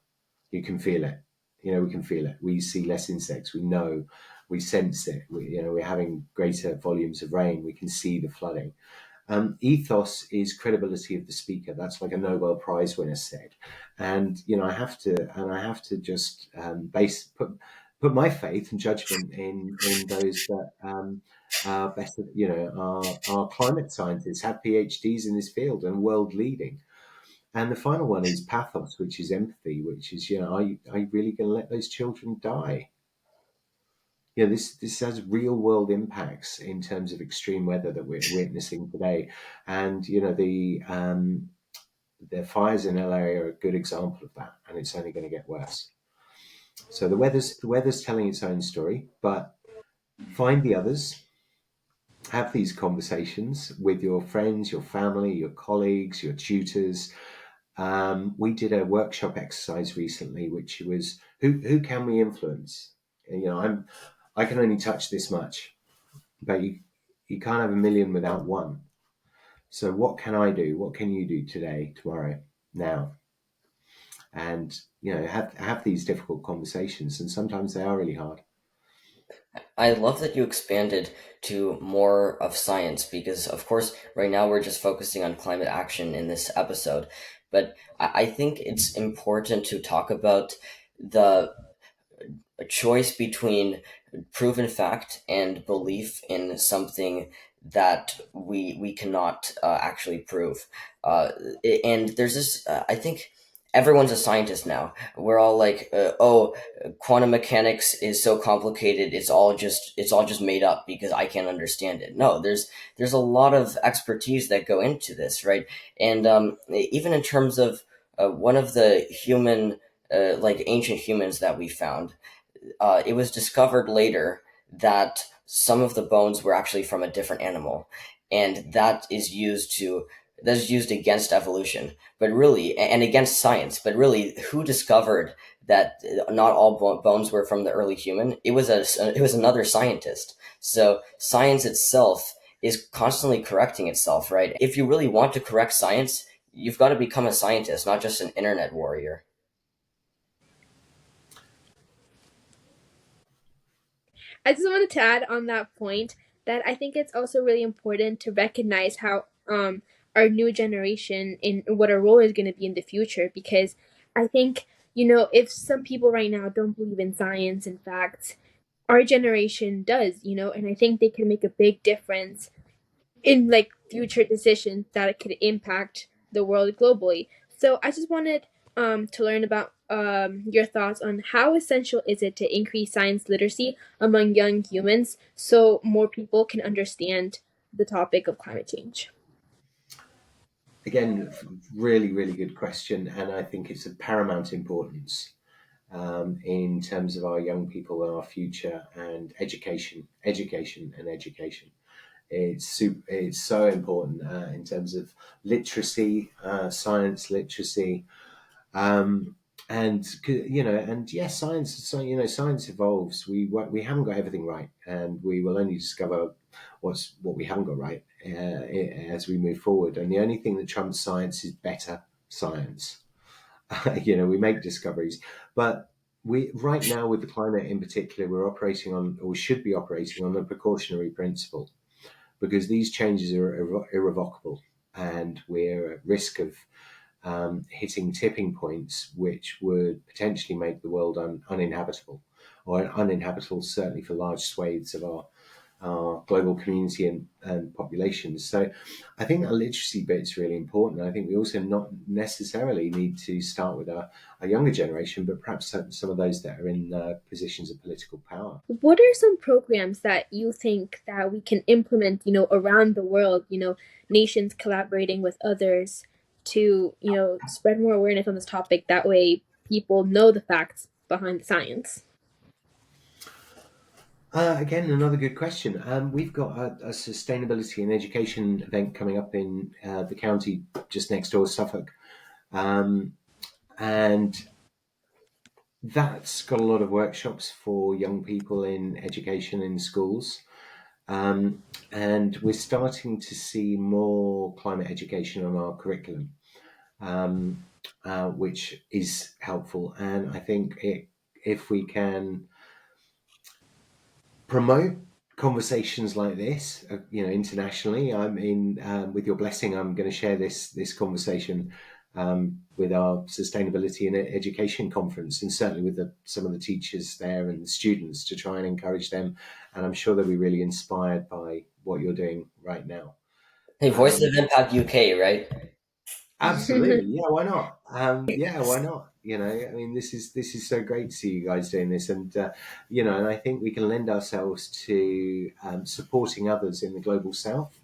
Speaker 6: You can feel it. We can feel it. We see less insects. We know. We sense it. We're having greater volumes of rain. We can see the flooding. Ethos is credibility of the speaker. That's like a Nobel Prize winner said, and I have to just put my faith and judgment in those that are better. Our climate scientists have PhDs in this field and world leading. And the final one is pathos, which is empathy, which is, are you really going to let those children die? This has real world impacts in terms of extreme weather that we're witnessing today. And, the fires in LA are a good example of that. And it's only going to get worse. So the weather's telling its own story, but find the others, have these conversations with your friends, your family, your colleagues, your tutors. We did a workshop exercise recently, which was who can we influence? And, I can only touch this much, but you can't have a million without one. So what can I do? What can you do today, tomorrow, now? And have these difficult conversations, and sometimes they are really hard.
Speaker 5: I love that you expanded to more of science because, of course, right now we're just focusing on climate action in this episode. But I think it's important to talk about the choice between proven fact and belief in something that we cannot actually prove. And there's this, I think everyone's a scientist now. We're all like, oh, quantum mechanics is so complicated. It's all just made up because I can't understand it. No, there's a lot of expertise that go into this, right? And even in terms of one of the human, like ancient humans that we found, it was discovered later that some of the bones were actually from a different animal, and that is used against evolution, but really, and against science. But really, who discovered that not all bones were from the early human? It was another scientist. So science itself is constantly correcting itself, right? If you really want to correct science, you've got to become a scientist, not just an internet warrior.
Speaker 1: I just wanted to add on that point that I think it's also really important to recognize how our new generation in what our role is going to be in the future, because I think, if some people right now don't believe in science and facts, our generation does, and I think they can make a big difference in like future decisions that could impact the world globally. So I just wanted to learn about your thoughts on how essential is it to increase science literacy among young humans so more people can understand the topic of climate change.
Speaker 6: Again, really, really good question, and I think it's of paramount importance in terms of our young people and our future and education, and education. It's so important in terms of literacy, science literacy, um, and yes, science. So science evolves. We haven't got everything right, and we will only discover what we haven't got right as we move forward. And the only thing that trumps science is better science. We make discoveries, but we right now with the climate in particular, we're operating on, or should be operating on, the precautionary principle, because these changes are irrevocable, and we're at risk of hitting tipping points which would potentially make the world uninhabitable, or uninhabitable certainly for large swathes of our global community and populations. So I think that literacy bit is really important. I think we also not necessarily need to start with a younger generation, but perhaps some of those that are in positions of political power.
Speaker 1: What are some programs that you think that we can implement, around the world, nations collaborating with others to, spread more awareness on this topic? That way people know the facts behind the science.
Speaker 6: Again, another good question. We've got a sustainability and education event coming up in the county just next door, Suffolk. And that's got a lot of workshops for young people in education in schools. And we're starting to see more climate education on our curriculum, which is helpful. And I think if we can promote conversations like this, internationally. I mean, with your blessing, I'm going to share this conversation with our sustainability and education conference, and certainly with some of the teachers there and the students, to try and encourage them. And I'm sure they'll be really inspired by what you're doing right now.
Speaker 5: Hey, Voice of Impact UK, right?
Speaker 6: Absolutely, yeah. Why not? Yeah, why not? I mean, this is so great to see you guys doing this, and and I think we can lend ourselves to supporting others in the global south.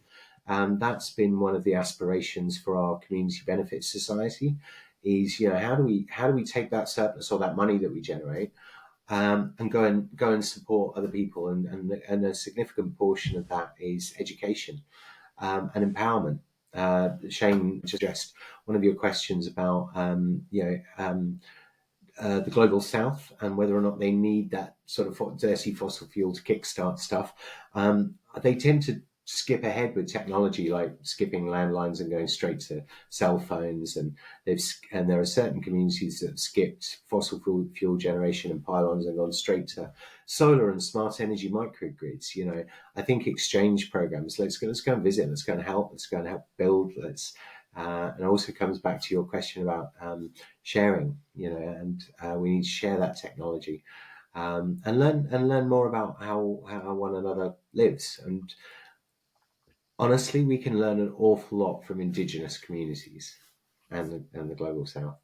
Speaker 6: That's been one of the aspirations for our Community Benefit Society. Is how do we take that surplus or that money that we generate and go and support other people, and a significant portion of that is education and empowerment. Shane just addressed one of your questions about the global south and whether or not they need that sort of dirty fossil fuel to kickstart stuff. They tend to skip ahead with technology, like skipping landlines and going straight to cell phones, and there are certain communities that have skipped fossil fuel generation and pylons and gone straight to solar and smart energy microgrids. I think exchange programs. Let's go and visit. Let's go and help. Let's go and help build. And it also comes back to your question about sharing. And we need to share that technology and learn more about how one another lives. And honestly, we can learn an awful lot from indigenous communities and the global south.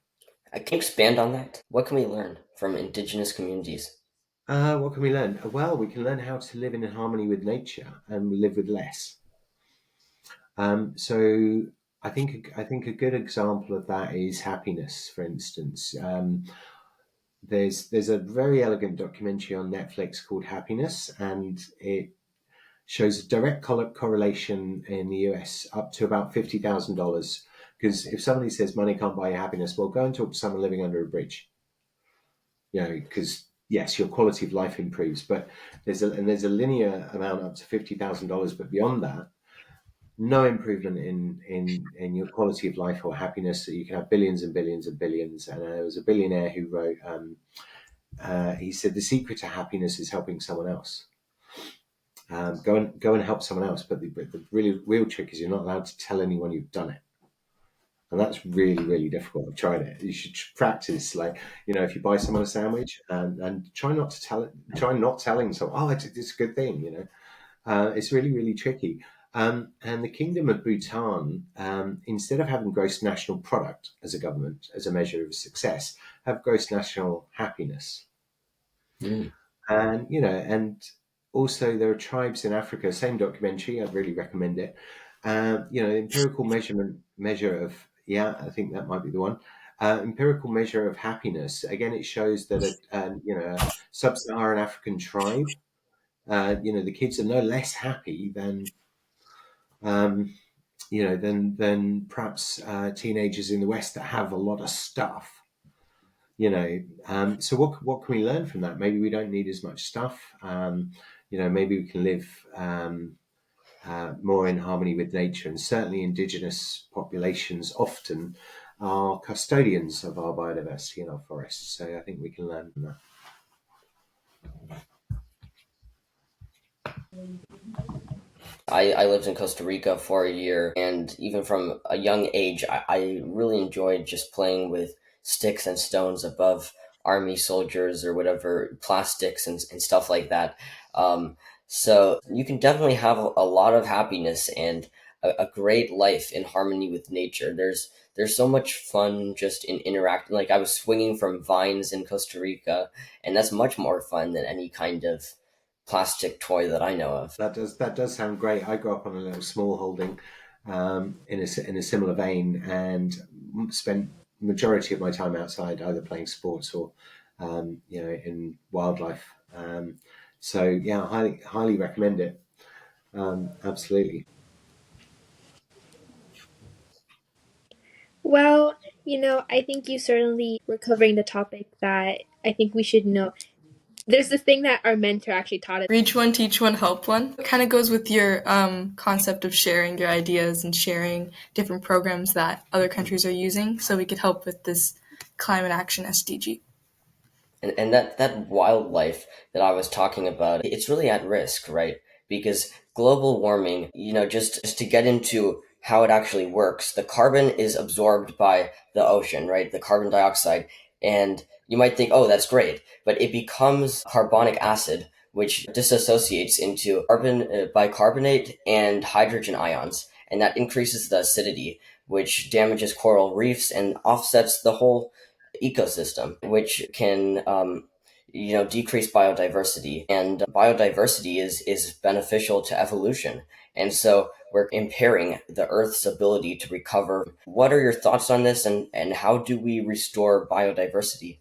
Speaker 5: Can you expand on that? What can we learn from indigenous communities?
Speaker 6: What can we learn? Well, we can learn how to live in harmony with nature and live with less. So I think a good example of that is happiness, for instance. There's a very elegant documentary on Netflix called Happiness, and it shows a direct correlation in the US up to about $50,000. Because if somebody says money can't buy you happiness, well, go and talk to someone living under a bridge. Because yes, your quality of life improves, but there's a linear amount up to $50,000, but beyond that, no improvement in your quality of life or happiness. So you can have billions and billions and billions. And there was a billionaire who wrote, he said, the secret to happiness is helping someone else. Go and help someone else. But the really real trick is you're not allowed to tell anyone you've done it. And that's really, really difficult. I've tried it. You should practice, like, if you buy someone a sandwich and try not to try not telling someone, oh, it's a good thing, it's really, really tricky. And the Kingdom of Bhutan, instead of having gross national product as a government, as a measure of success, have gross national happiness.
Speaker 5: Mm.
Speaker 6: And also there are tribes in Africa, same documentary, I'd really recommend it. Empirical measure of, I think that might be the one. Empirical measure of happiness. Again, it shows that a sub-Saharan African tribe, the kids are no less happy than than perhaps teenagers in the West that have a lot of stuff. So what can we learn from that? Maybe we don't need as much stuff. Maybe we can live more in harmony with nature, and certainly indigenous populations often are custodians of our biodiversity in our forests. So I think we can learn from that.
Speaker 5: I lived in Costa Rica for a year, and even from a young age, I really enjoyed just playing with sticks and stones above army soldiers or whatever, plastics and stuff like that. So you can definitely have a lot of happiness and a great life in harmony with nature. There's so much fun just in interacting. Like I was swinging from vines in Costa Rica, and that's much more fun than any kind of plastic toy that I know of.
Speaker 6: That does sound great. I grew up on a little small holding in a similar vein, and spent majority of my time outside, either playing sports or in wildlife. So yeah, highly recommend it. Absolutely.
Speaker 1: Well, I think you certainly were covering the topic that I think we should know. There's this thing that our mentor actually taught us.
Speaker 2: Reach one, teach one, help one. It kind of goes with your concept of sharing your ideas and sharing different programs that other countries are using so we could help with this climate action SDG.
Speaker 5: And that wildlife that I was talking about, it's really at risk, right? Because global warming, just to get into how it actually works, the carbon is absorbed by the ocean, right? The carbon dioxide. And you might think, oh, that's great. But it becomes carbonic acid, which dissociates into bicarbonate and hydrogen ions. And that increases the acidity, which damages coral reefs and offsets the whole ecosystem, which can decrease biodiversity. And biodiversity is beneficial to evolution. And so we're impairing the Earth's ability to recover. What are your thoughts on this, and how do we restore biodiversity?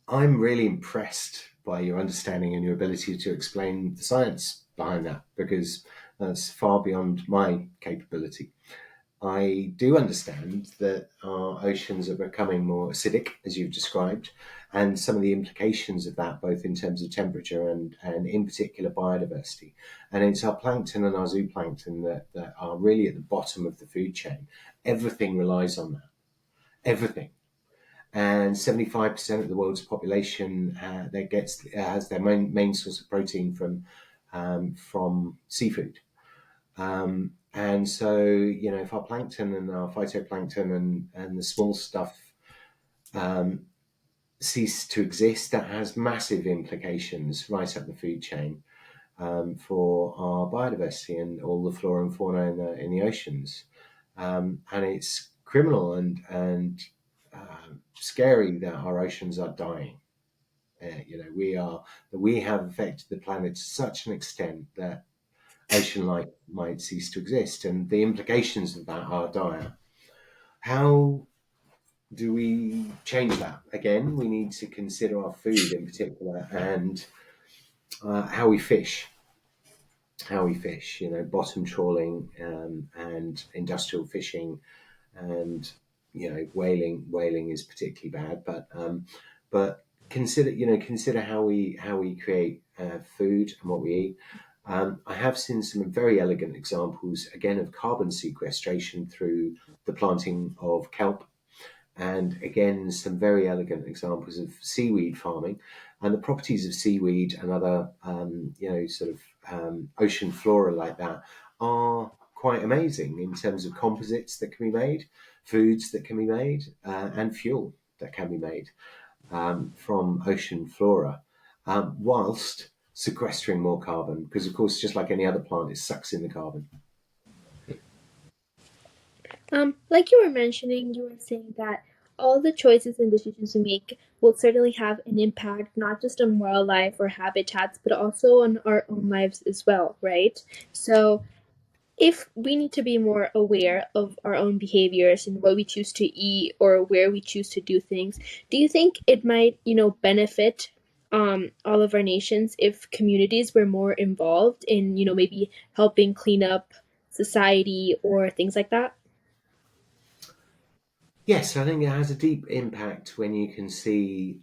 Speaker 6: I'm really impressed by your understanding and your ability to explain the science behind that, because that's far beyond my capability. I do understand that our oceans are becoming more acidic, as you've described, and some of the implications of that, both in terms of temperature and in particular biodiversity. And it's our plankton and our zooplankton that are really at the bottom of the food chain. Everything relies on that. Everything. And 75% of the world's population has their main source of protein from seafood. And so, if our plankton and our phytoplankton and the small stuff cease to exist, that has massive implications right up the food chain for our biodiversity and all the flora and fauna in the oceans. And it's criminal and scary that our oceans are dying. We have affected the planet to such an extent that ocean life might cease to exist, and the implications of that are dire. How do we change that? Again, we need to consider our food in particular and how we fish. Bottom trawling and industrial fishing, and whaling is particularly bad. But consider how we create food and what we eat. I have seen some very elegant examples again of carbon sequestration through the planting of kelp, and again some very elegant examples of seaweed farming, and the properties of seaweed and other ocean flora like that are quite amazing in terms of composites that can be made, foods that can be made, and fuel that can be made from ocean flora, whilst sequestering more carbon, because of course, just like any other plant, it sucks in the carbon.
Speaker 1: Like you were mentioning, you were saying that all the choices and decisions we make will certainly have an impact, not just on wildlife or habitats, but also on our own lives as well, right? So if we need to be more aware of our own behaviors and what we choose to eat or where we choose to do things, do you think it might, benefit all of our nations if communities were more involved in, maybe helping clean up society or things like that?
Speaker 6: Yes, I think it has a deep impact when you can see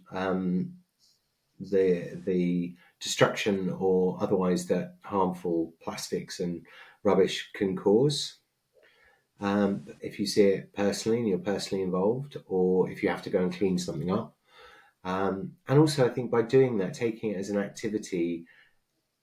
Speaker 6: the destruction or otherwise that harmful plastics and rubbish can cause. If you see it personally and you're personally involved, or if you have to go and clean something up. And also, I think by doing that, taking it as an activity,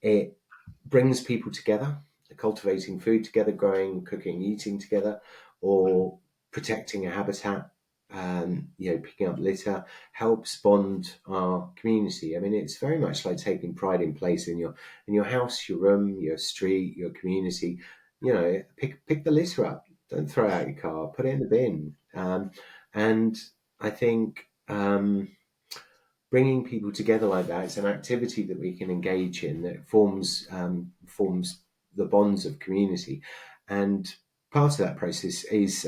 Speaker 6: it brings people together, cultivating food together, growing, cooking, eating together, or protecting a habitat, picking up litter, helps bond our community. I mean, it's very much like taking pride in place in your house, your room, your street, your community. Pick the litter up. Don't throw out your car. Put it in the bin. And I think bringing people together like that, it's an activity that we can engage in that forms the bonds of community. And part of that process is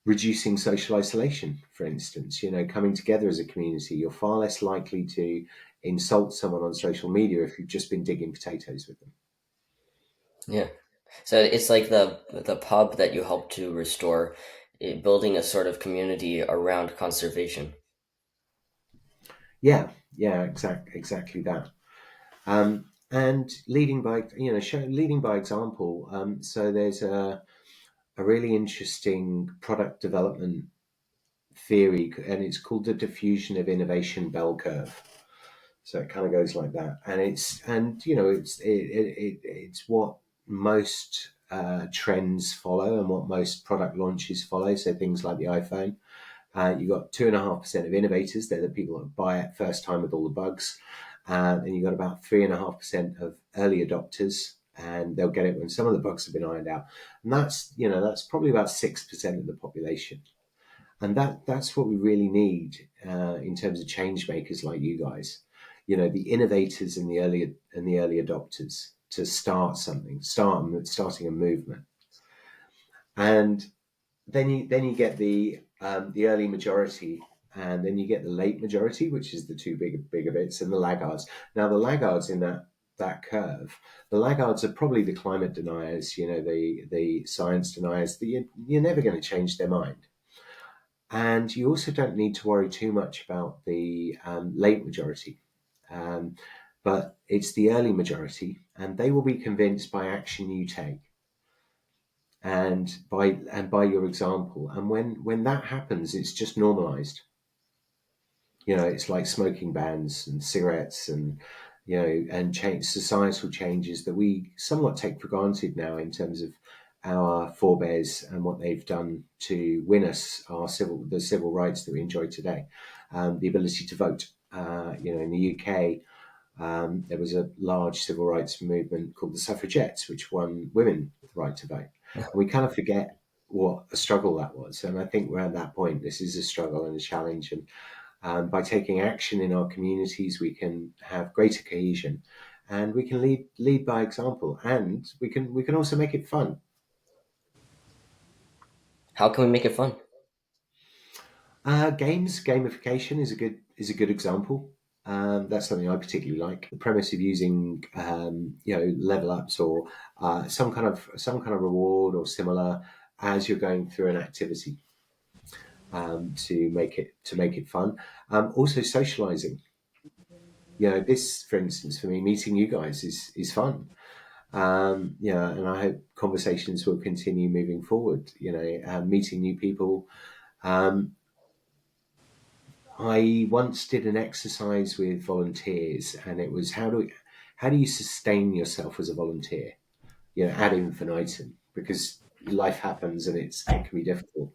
Speaker 6: reducing social isolation, for instance. Coming together as a community, you're far less likely to insult someone on social media if you've just been digging potatoes with them.
Speaker 5: Yeah. So it's like the pub that you help to restore, building a sort of community around conservation.
Speaker 6: Yeah, exactly that. And leading by example. So there's a really interesting product development theory, and it's called the diffusion of innovation bell curve. So it kind of goes like that, and it's what most trends follow and what most product launches follow. So things like the iPhone, you got 2.5% of innovators. They're the people that buy it first time with all the bugs, and you got about 3.5% of early adopters, and they'll get it when some of the bugs have been ironed out. And that's probably about 6% of the population. And that's what we really need in terms of change makers like you guys. The innovators and the early adopters to start something, starting a movement. And then you get the early majority, and then you get the late majority, which is the two bigger bits, and the laggards. Now the laggards in that curve, the laggards are probably the climate deniers, the science deniers. You're never going to change their mind. And you also don't need to worry too much about the late majority. But it's the early majority, and they will be convinced by action you take and by your example. And when that happens, it's just normalized. It's like smoking bans and cigarettes and societal changes that we somewhat take for granted now in terms of our forebears and what they've done to win us the civil rights that we enjoy today, the ability to vote. In the UK, there was a large civil rights movement called the suffragettes, which won women the right to vote. And we kind of forget what a struggle that was. And I think we're at that point. This is a struggle and a challenge. And by taking action in our communities, we can have greater cohesion, and we can lead by example, and we can also make it fun.
Speaker 5: How can we make it fun?
Speaker 6: Gamification is a good example. That's something I particularly like. The premise of using level ups or some kind of reward or similar as you're going through an activity to make it fun. Also socializing. This, for instance, for me, meeting you guys is fun. And I hope conversations will continue moving forward. Meeting new people. I once did an exercise with volunteers, and it was how do you sustain yourself as a volunteer? Ad infinitum, because life happens and it can be difficult.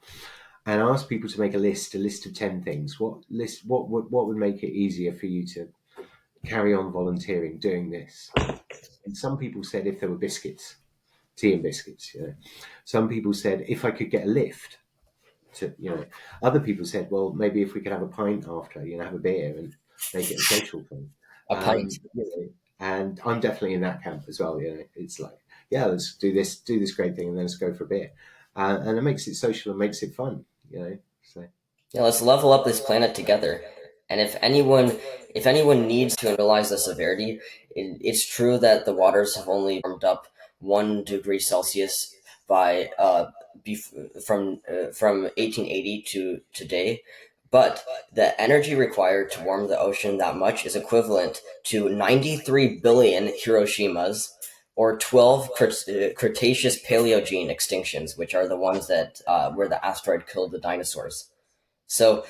Speaker 6: And I asked people to make a list of 10 things. What would make it easier for you to carry on volunteering doing this? And some people said if there were biscuits, tea and biscuits. Some people said if I could get a lift. Other people said, well, maybe if we could have a pint after, have a beer and make it a social thing.
Speaker 5: A pint.
Speaker 6: And I'm definitely in that camp as well. It's like, yeah, let's do this great thing, and then let's go for a beer. And it makes it social and makes it fun. So
Speaker 5: yeah, let's level up this planet together. And if anyone needs to realize the severity, it's true that the waters have only warmed up 1 degree Celsius by from 1880 to today, but the energy required to warm the ocean that much is equivalent to 93 billion Hiroshimas or 12 Cretaceous Paleogene extinctions, which are the ones that where the asteroid killed the dinosaurs. So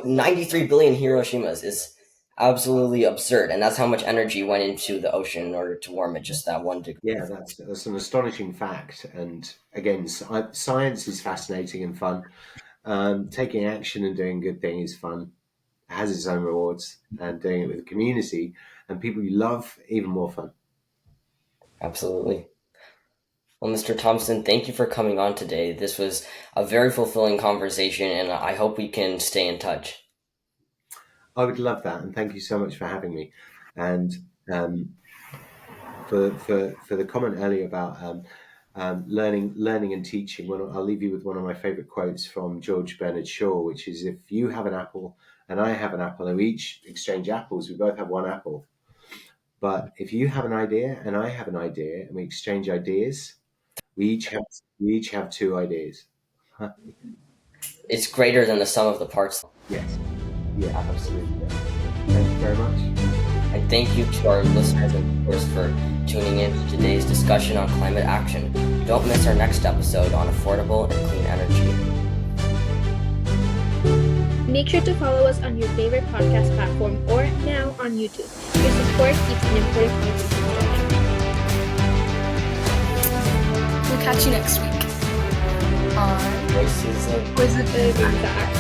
Speaker 5: 93 billion Hiroshimas is absolutely absurd, and that's how much energy went into the ocean in order to warm it just that 1 degree.
Speaker 6: Yeah, that's an astonishing fact. And again, science is fascinating and fun. Taking action and doing good things is fun. It has its own rewards, and doing it with a community and people you love, even more fun.
Speaker 5: Absolutely. Well, Mr. Thompson, thank you for coming on today. This was a very fulfilling conversation, and I hope we can stay in touch.
Speaker 6: I would love that, and thank you so much for having me. And for the comment earlier about learning and teaching, I'll leave you with one of my favourite quotes from George Bernard Shaw, which is, if you have an apple and I have an apple and we each exchange apples, we both have one apple. But if you have an idea and I have an idea and we exchange ideas, we each have 2 ideas.
Speaker 5: It's greater than the sum of the parts.
Speaker 6: Yes. Yeah, absolutely. Thank you very much.
Speaker 5: And thank you to our listeners and viewers for tuning in to today's discussion on climate action. Don't miss our next episode on affordable and clean energy.
Speaker 1: Make sure to follow us on your favorite podcast platform or now on YouTube. Your support keeps an important conversation going.
Speaker 2: We'll catch you next week on
Speaker 5: Voices of
Speaker 1: Impact.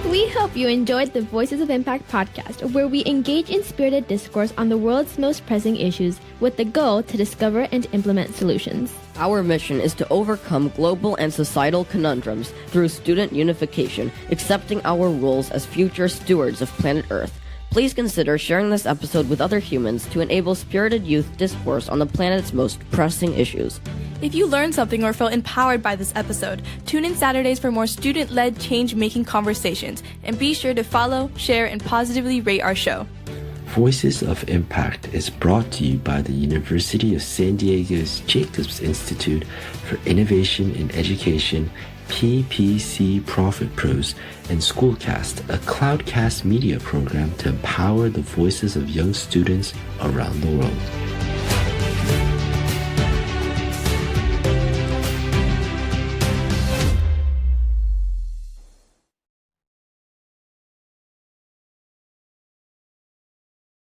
Speaker 1: We hope you enjoyed the Voices of Impact podcast, where we engage in spirited discourse on the world's most pressing issues with the goal to discover and implement solutions.
Speaker 3: Our mission is to overcome global and societal conundrums through student unification, accepting our roles as future stewards of planet Earth. Please consider sharing this episode with other humans to enable spirited youth discourse on the planet's most pressing issues.
Speaker 2: If you learned something or felt empowered by this episode, tune in Saturdays for more student-led change-making conversations, and be sure to follow, share, and positively rate our show.
Speaker 4: Voices of Impact is brought to you by the University of San Diego's Jacobs Institute for Innovation in Education, PPC Profit Pros, and SchoolCAST, a Cloudcast Media program to empower the voices of young students around the world.